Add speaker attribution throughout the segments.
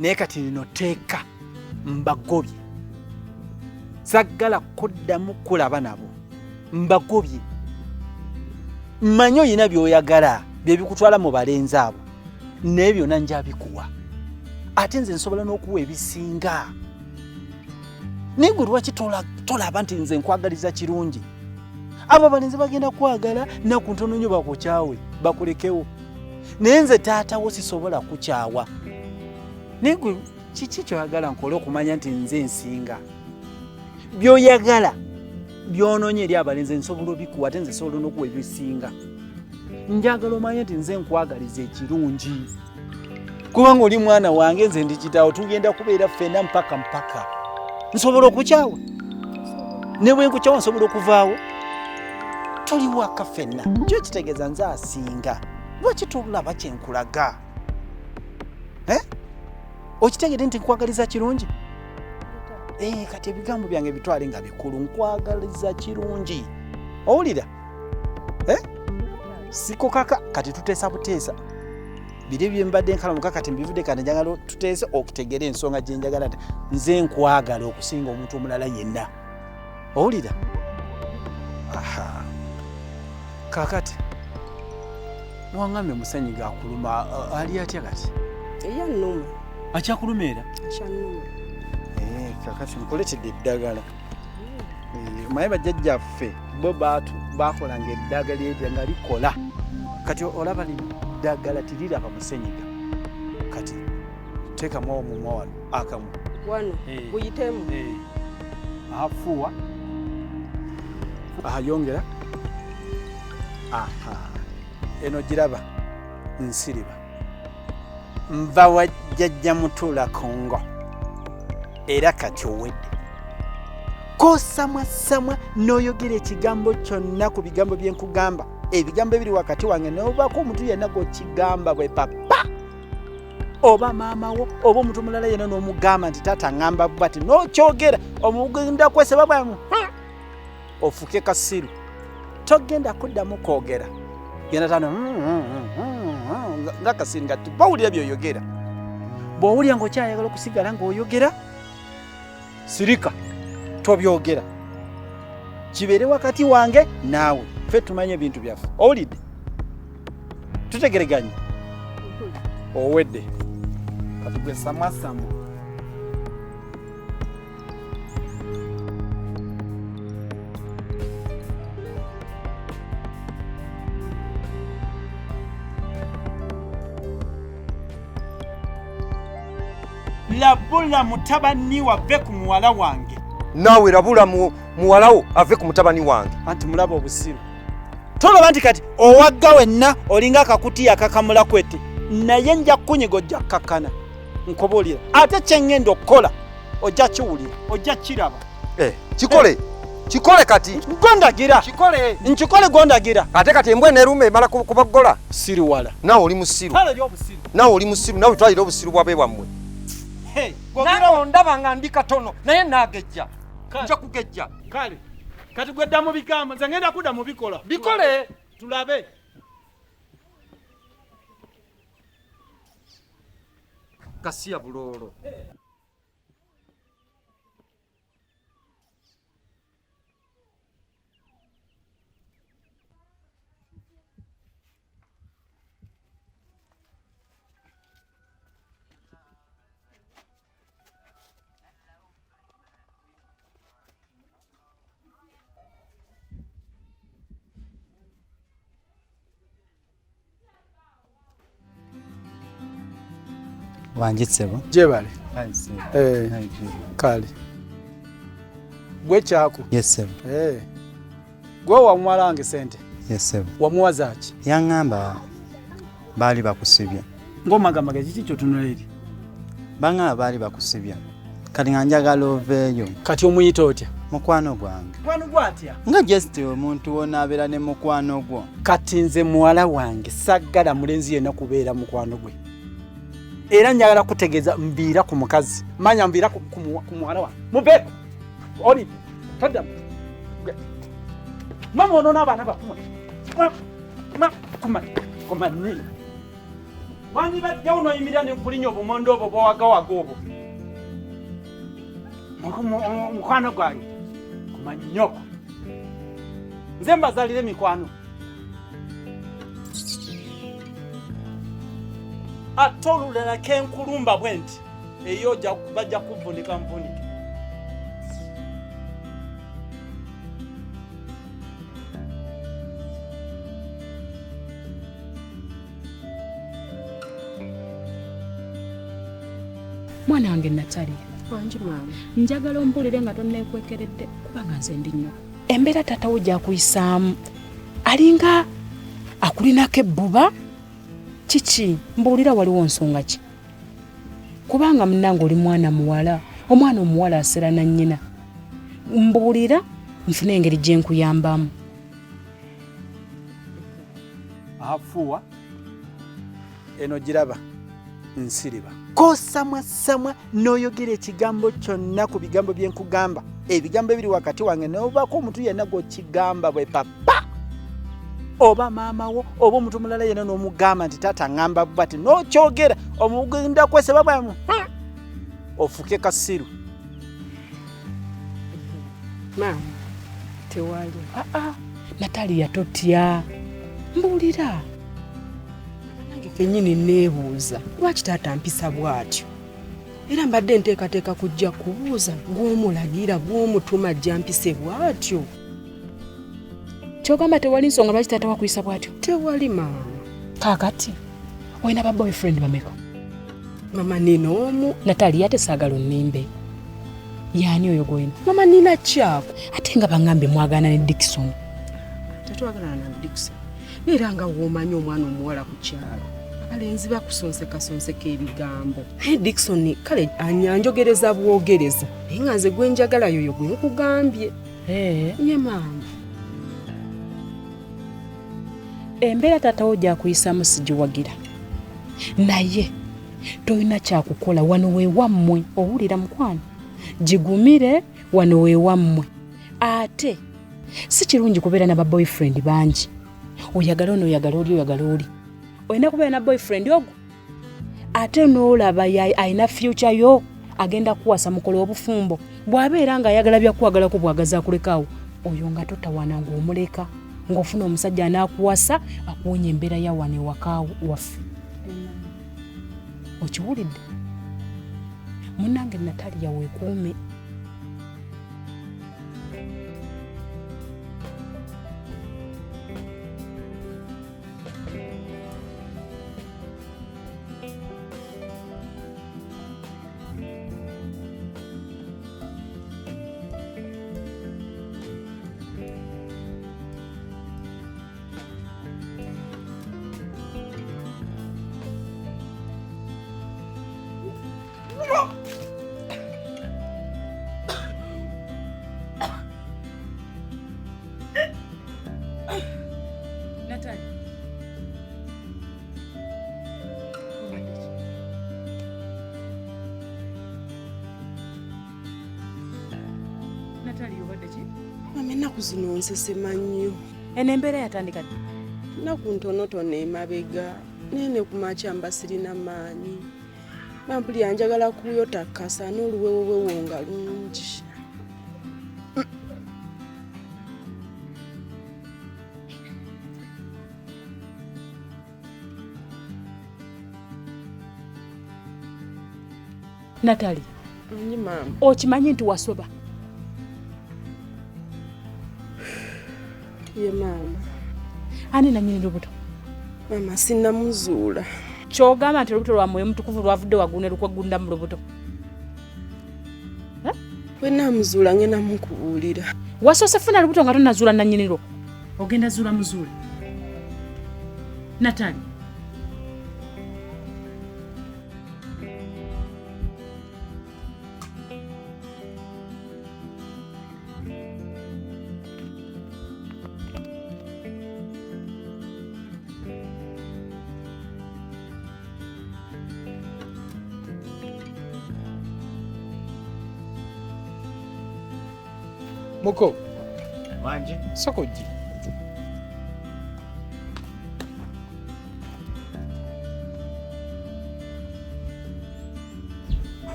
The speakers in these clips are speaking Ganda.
Speaker 1: naye kati lino teeka mbagobye saggala kuddamu kulaba nabo mbagobye mmanyi oyina by'oyagala bye bikutwala mu balenzi abo naye byonna nja bikuwa ate nze nsobola n'okuwa ebisinga naye gwe lwaki tolaba nti nze nkwagaliza kirungi abo abalenzi bagenda kwagala naku ntono nnyo bakukyawe bakulekewo naye nze taatawo sisobola kukyawa naye gwe kiki kyoyagala nkole okumanya nti nze nsinga by'oyagala by'onoonye eri abalenzi nsobola obikuwa ate nze nsobola n'okuwa ebisinga njagala omanye nti nze nkwagaliza ekirungi kubanga oli mwana wange nze ndi kitaawo tugenda kubeera ffenna mpaka nsobola okukyawa ne bwe nkukyawa nsobola okuvaawo toli waka ffenna kyo kitegeeza nze asinga lwaki tolaba kyenkulaga okitegedde nti nkwagaliza kirungi kati ebigambo byange bitwale nga bikulu nkwagaliza kirungi owulira sikokaka kati tuteesa buteesa biri bye mbadde nkalamuka kati mbivudde kati njagala tuteese okutegera ensonga gye njagala nti nze nkwagala okusinga omuntu omulala yenna owulira kakati wangambe musanyi gakuluma ali atya kati
Speaker 2: eyannuma
Speaker 1: akyakuluma era
Speaker 2: akyannuma
Speaker 1: kakati nkoletedde eddagala maye bajjajjaffe bo bakolanga eddagala eryo nga likola kati olaba liddagala tiriraba musenyiga kati teekamu omumwa wano akamu
Speaker 2: wano guyitemu
Speaker 1: afuuwa yongera eno giraba nsiriba nva wa jjajja Mutuula Kongo era kati owedde kosamwasamwa n'oyogera ekigambo kyonna ku bigambo bye nkugamba ebigambo ebiri wakati wange n'obaako omuntu yenna gw'okigamba bwe papa oba maama wo oba omuntu omulala yenna n'omugamba nti taata ŋŋamba bwati n'okyogera omugenda kweseba bwamu ofuke kasiru togenda kuddamu kwogera genda tano nga kasiru nga bawulira by'oyogera bw'owulira ng'okyayagala okusigala ng'oyogera sirika tobyogera kibeere wakati wange naawe ffe tumanye ebintu byaffe owulidde tutegereganye owedde kati gwe samwasamwa labula mutabani wave ku muwala wange
Speaker 3: naawe labula muwalawo ave ku mutabani wange
Speaker 1: anti mulaba obusiru tolaba nti kati owagga wenna olinga akakutiya akakamula kwete naye nja kunyiga ojja kakana nkobolera ate kyengenda okukola ojja kiwulira ojja kiraba
Speaker 3: kikole kati
Speaker 1: gondagira nkikole gondagira
Speaker 3: ate kati embwa neeruma emala kubagola
Speaker 1: siru wala
Speaker 3: naawe oli musiru naawe twalira obusiru bwabe bwammwe
Speaker 1: nawe ondaba nga ndi katono naye naagejja nja kugejja kale kati gwedda mu bigambo nze ngenda kudda mu bikola bikole tulabe
Speaker 3: kasiya buloolo
Speaker 4: wanjitsebo
Speaker 1: jebale kale gwe kyako
Speaker 4: yesebo
Speaker 1: gwe wamwala wange sente
Speaker 4: yesebo
Speaker 1: wamuwaza ki
Speaker 4: yaŋŋamba baali bakusibya
Speaker 1: ng'omagamba kiki kyotunuleri
Speaker 4: baŋŋamba baali bakusibya kati nga njagala oveeyo
Speaker 1: kati omuyita otya
Speaker 4: mukwano gwange
Speaker 1: mukwano gwo atya
Speaker 4: nga just omuntu wonaabeera ne mukwano gwo
Speaker 1: kati nze muwala wange saggala mulenzi yenna kubeera mukwano gwe era njagala kutegeeza mbiira ku mukazi manya mbiira ku muwala wange mubeeko oli tadda mama onoona abaana bakumani Wani bajja unoyimirira ne kulinya obumondo obwo bwawagawaga obwo. Mukwano gwange kumanyi nnyoko. Nze mbazalire mikwano. Ate olulala kenkulumba bwe nti eyo bajja kuvunika nvunike.
Speaker 5: Mwana wange Natalia,
Speaker 2: Wanji mama.
Speaker 5: njagala ompulire nga tonneekwekeredde kubanga nze ndi nnyo. Embeera taata wo gy'akuyisaamu alinga akulinako ebbuba. Kiki? Mbuulira waliwo nsonga ki? Kubanga munnange oli mwana muwala, omwana omuwala asera na nnyina. Mbuulira nfune engeri gye nkuyambamu.
Speaker 1: Afuwa eno giraba nsiriba kosamwasamwa n'oyogera ekigambo kyonna ku bigambo bye nkugamba. Ebigambo ebiri wakati wange n'obaako omuntu yenna gw'okigamba bwe papa oba maama wo oba omuntu mulala yenna n'omugamba nti taata ngamba bwati n'okyogera omugenda kweseba bwamu ofuke kasiru.
Speaker 2: Mama. Tewali.
Speaker 5: Natalia totya. Mbuulira.
Speaker 2: Nange kenyini neebuuza. Lwaki taata mpisa bw'atyo? Era mbadde nteekateeka kujja kubuuza gw'omulagira gw'omutuma ajja mpise bw'atyo.
Speaker 5: Kyogamba tewali nsonga lwaki taata wakuyisa bw'atyo?
Speaker 2: Tewali mama.
Speaker 5: Kaakati olina ba boyfriend bameka?
Speaker 2: Mama nina omu.
Speaker 5: Natalia tesaagala onnimbe. Yaani oyo gwena?
Speaker 2: Mama nina kyako.
Speaker 5: Ate nga baŋŋambe mwagaana ne Dickson.
Speaker 2: Tetwagalana na Dickson. Era nga w'omanyi omwana omuwala ku kyalo. Abalenzi bakusonseka ebigambo. Dickson kale anyanjogereza bwogereza. Naye nga nze gwe njagala yoyo gwe nkugambye. Ye mama.
Speaker 5: Embeera taata wo gy'akuyisaamu sigiwagira. Naye tolina kyakukola wano weewammwe. Owulira mukwano? Gigumire wano weewammwe. Ate si kirungi kubeera na ba boyfriend bangi. Oyagala ono oyagala oli oyagala oli. Olina kubeera na boyfriend ogwo ate n'olaba alina future yo agenda kuwasa mukolo obufumbo. Bw'abeera nga ayagala byakuwagalako bwagaza akulekaawo, oyo nga totawana ng'omuleka ng'ofuna omusajja anaakuwasa akuwonya embeera ya wano ewaka waffe. Okiwulidde? Munnange Natalia weekuume. Natalia obadde ki?
Speaker 2: Mama ennaku zino nsesema nnyo.
Speaker 5: Eno embeera yatandika ddi?
Speaker 2: Nnaku ntonotono emabega. Nene ku makya mba sirina maanyi. Mampuli anjagala kuyota kasa n'oluwewowewo nga lungi.
Speaker 5: Natalia.
Speaker 2: Anyi mama.
Speaker 5: Okimanyi nti wasoba?
Speaker 2: Ye mama.
Speaker 5: Ani nannyini lubuto?
Speaker 2: Mama sinnamuzuula.
Speaker 5: Kyogamba nti olubuto lwa Mwoyo Mutukuvu lwavudde waggulu ne lukwagunda mu lubuto?
Speaker 2: Bwe nnamuzuula ngenda mukubuulira.
Speaker 5: Wasoose funa lubuto nga tonnazuula nannyini lwo? Ogenda zuula muzuula. Natalia.
Speaker 6: Muko.
Speaker 3: Manje.
Speaker 6: Sokoji.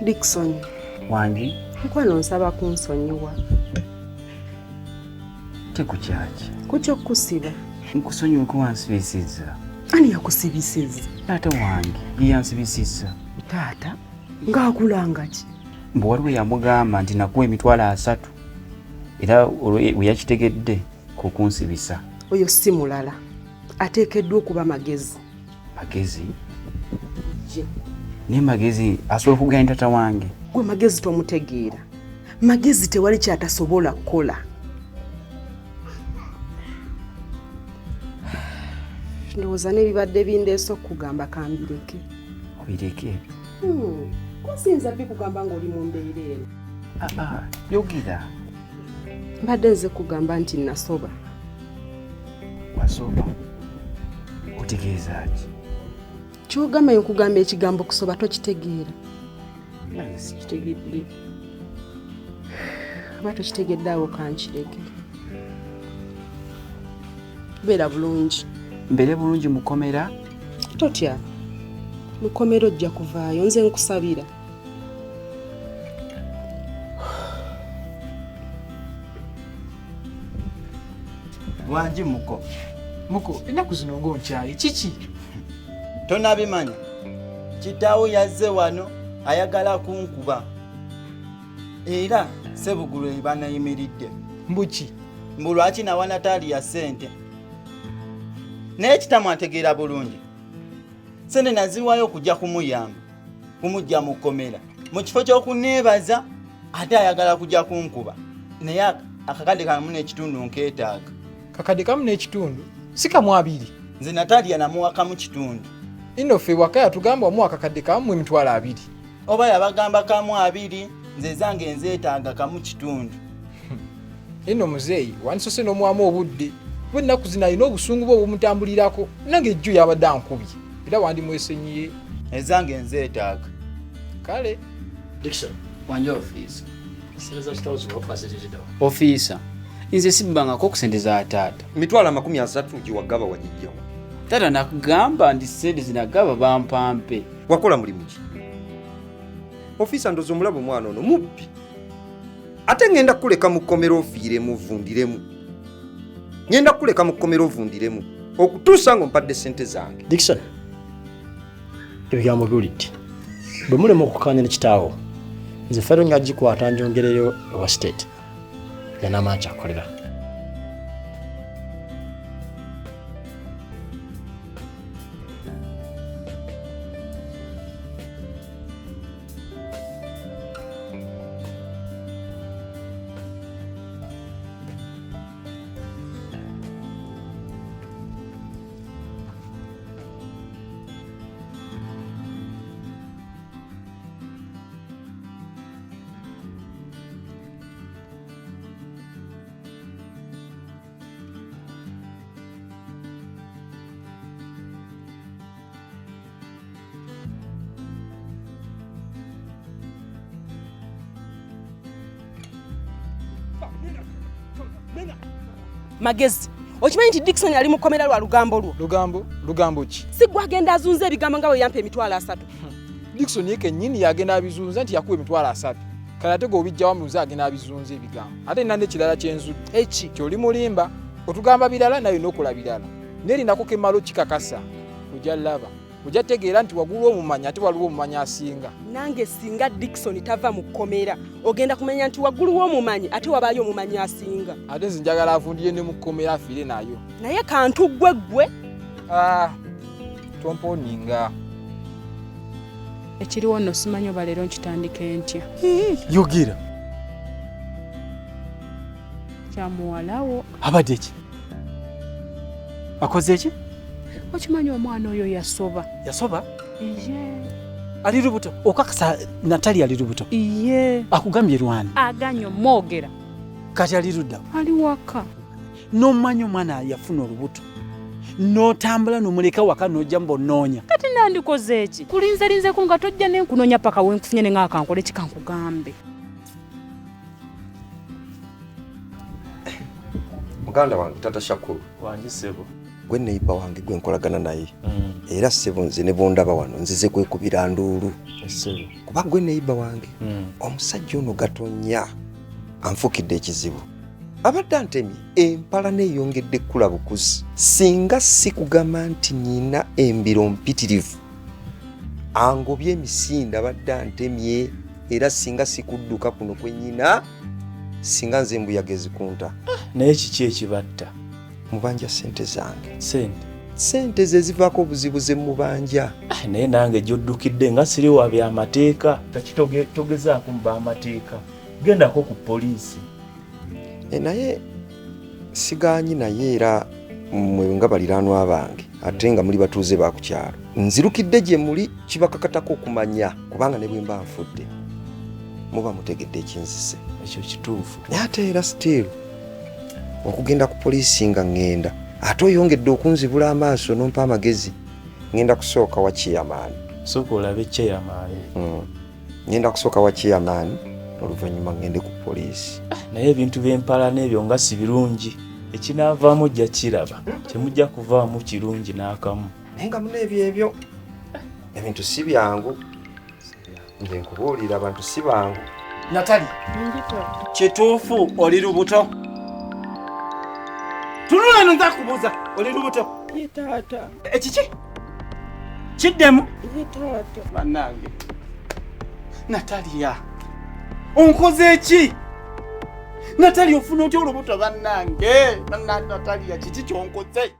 Speaker 2: Dickson.
Speaker 4: Wangi?
Speaker 2: Mukwano nsaba kunsonyiwa.
Speaker 4: Tekukyaki.
Speaker 2: Kucho kusiba.
Speaker 4: Nkusonyiwe kuwansibisiza.
Speaker 2: Ani yakusibisiza?
Speaker 4: Taata wange yansibisiza.
Speaker 2: Taata? Ng'akulanga ki?
Speaker 4: Mbu waliwo yamugamba nti nakuwa emitwalo 3 era we yakitegedde kukunsibisa.
Speaker 2: Oyo si mulala. Ateekeddwa okuba magezi.
Speaker 4: Magezi? Ne magezi asobola okuganya taata wange.
Speaker 2: Gwe magezi tomutegeera. Magezi tewali kyatasobola kukola. Ndowooza n'ebibadde bindeese okugamba kambireke.
Speaker 4: Obireke?
Speaker 2: Kusinza bikugamba ng'oli mu mbeera eno.
Speaker 4: Yogera.
Speaker 2: Mbadde nze kugamba nti nasoba.
Speaker 4: Wasoba? Otegeeza ki?
Speaker 2: Kyogamba nkugamba ekigambo kusoba tokitegeera.
Speaker 4: Sikitegedde.
Speaker 2: Aba tokitegedde awo kankireke. Beera bulungi.
Speaker 4: Mbere bulungi mukomera?
Speaker 2: Totya. Mukomera ojja kuvaayo nze nkusabira.
Speaker 4: Wangi muko.
Speaker 6: Muko, ennaku zino ng'onkyaye kiki?
Speaker 4: Tonabimanya. Kitaawo yazze wano ayagala kunkuba. Era Sebugulu ebanayimiridde.
Speaker 6: Mbuki?
Speaker 4: Mbu lwaki nawa Natalia ssente. Naye kitamu ategeera bulungi. Sente naziwayo okujja kumuyamba. Kumujja mu kkomera. Mu kifo ky'okuneebaza ate ayagala kujja kunkuba. Naye akakadde kamu n'ekitundu nkeetaaga.
Speaker 6: Kakadde kamu n'ekitundu? Si kamu 2.
Speaker 4: Nze Natalia namuwa kamu kitundu.
Speaker 6: Ino ffe waka yatugamba omuwa akakadde kamu emitwalo 2.
Speaker 4: Oba yabagamba kamu 2, nze zange nzeetaaga kamu kitundu.
Speaker 6: Ino muzeeyi wanisose n'omwamu obudde. Bwe ennaku zino alina obusungu bwe obumutambulirako. Nange ejjo yabadde ankubye. Era wandimwesenyiye.
Speaker 4: Ezange nzeetaaga.
Speaker 6: Kale.
Speaker 7: Dickson.
Speaker 4: Wanje ofiisa.
Speaker 7: Sinza kitauzi wapasirira.
Speaker 4: Ofiisa. Nze sibbangako ku ssente za taata.
Speaker 3: Mitwalo 30 gye wagaba wagijjawo.
Speaker 4: Taata nakugamba nti ssente zinagaba bampampe.
Speaker 3: Wakola mulimu ki? Ofiisa ndozo omulabo omwana ono mubbi. Ate ngenda kuleka mu kkomera ofiiremu ovundiremu. Ngenda kuleka mu kkomera ovundiremu okutuusa ng'ompadde ssente zange.
Speaker 7: Dickson. Ebigambo biwulidde. Bwe mulema okukkaanya ne kitaawo, nze fero ngagikwata njongereyo ewa state. Yanama kyakolera.
Speaker 2: Magezi. Okimanyi nti Dickson ali mu kkomera lwa lugambo lwo?
Speaker 6: Lugambo ki?
Speaker 2: Si gwagenda azunza ebigambo nga we yampa emitwalo 3.
Speaker 6: Dickson yeke nnyini yagenda abizunza nti yakuwa emitwalo 3. Kale ate g'obijjawo muze agenda abizunza ebigambo. Ate nina n'ekirala kyenzudde.
Speaker 2: Eki?
Speaker 6: Kyoli mulimba. Otugamba birala nayo n'okola birala. Nerinako kemalo kikakasa. Ojja laba. Ojja tegeera nti wagulu omumanya ate waliwo omumanya asinga.
Speaker 2: Nange singa Dickson tava mu kkomera ogenda kumenya nti waggulu w'omumanyi ate wabaayo omumanyi asinga.
Speaker 6: Ate nze njagala avundiye ne mu kkomera afiire nayo.
Speaker 2: Naye kantu ggwe.
Speaker 6: Tomponinga.
Speaker 5: Ekiriwo nno simanyi oba leero nkitandike ntya.
Speaker 1: Yogera.
Speaker 5: Kyamuwalawo.
Speaker 1: Abadde ki? Akoze ki?
Speaker 5: Okimanyi omwana oyo yasoba.
Speaker 1: Yasoba?
Speaker 5: Iye.
Speaker 1: Ali lubuto. Okakasa Natalia ali lubuto.
Speaker 5: Iye.
Speaker 1: Akugambye lwani?
Speaker 5: Aganyo mwogera.
Speaker 1: Kati ali ludda.
Speaker 5: Ali waka.
Speaker 1: N'omanyi omwana yafuna olubuto. N'otambula n'omuleka waka n'ojja mbonoonya.
Speaker 5: Kati nandikoze eki? Kulinzelinzeko nga tojja n'enkunoonya paka wenkufunye ne ng'akankole kikankugambe.
Speaker 3: Muganda wange Tata Shakuru.
Speaker 4: Wangi ssebo.
Speaker 3: gwe neiba wange gwe nkolagana naye era ssebo nze ne bondaba wano nzize kwekubira nduulu kuba gwe neiba wange omusajja ono gatonya anfukidde ekizibu abadde antemye empala neeyongedde kkula bukuzi singa si kugamba nti nyina embiro mpitirivu angobye emisinde abadde antemye era singa si kudduka kuno kwe nyina singa nze embuyaga ezikunta
Speaker 1: naye kiki ekibatta
Speaker 3: mubanja sente zange
Speaker 1: sente
Speaker 3: ze zivaako obuzibu ze mubanja
Speaker 1: naye nange gy'oddukidde nga siri wa byamateeka takitogezaako mu bamateeka gendako ku poliisi
Speaker 3: naye sigaanyi naye era mwe nga baliraanwa bange ate nga muli batuuze ba ku kyalo nzirukidde gye muli kibakakatako okumanya kubanga ne bwe mba nfudde muba mutegedde ekinzise
Speaker 1: ekyo kituufu
Speaker 3: naye ate era still okugenda ku poliisi nga ŋŋenda ate oyongedde okunzibula amaaso nompa amagezi ŋŋenda kusooka wa chairman
Speaker 1: sooka olabe chairman
Speaker 3: ŋŋenda kusooka wa chairman oluvannyuma ŋŋende ku poliisi
Speaker 1: naye ebintu by'empala n'ebyo nga si birungi ekinaavaamu ojja kiraba temujja kuvaamu kirungi n'akamu
Speaker 3: naye nga muneebyo ebyo ebintu si byangu nze nkubuulira abantu si bangu
Speaker 1: Natali kituufu oli lubuto tunula eno nzakubuuza oli lubuto
Speaker 2: Taata.
Speaker 1: Ekiki kiddemu
Speaker 2: Taata.
Speaker 1: bannange Natalia onkoze eki Natalia ofuna otya olubuto bannange Natalia kiki kyonkoze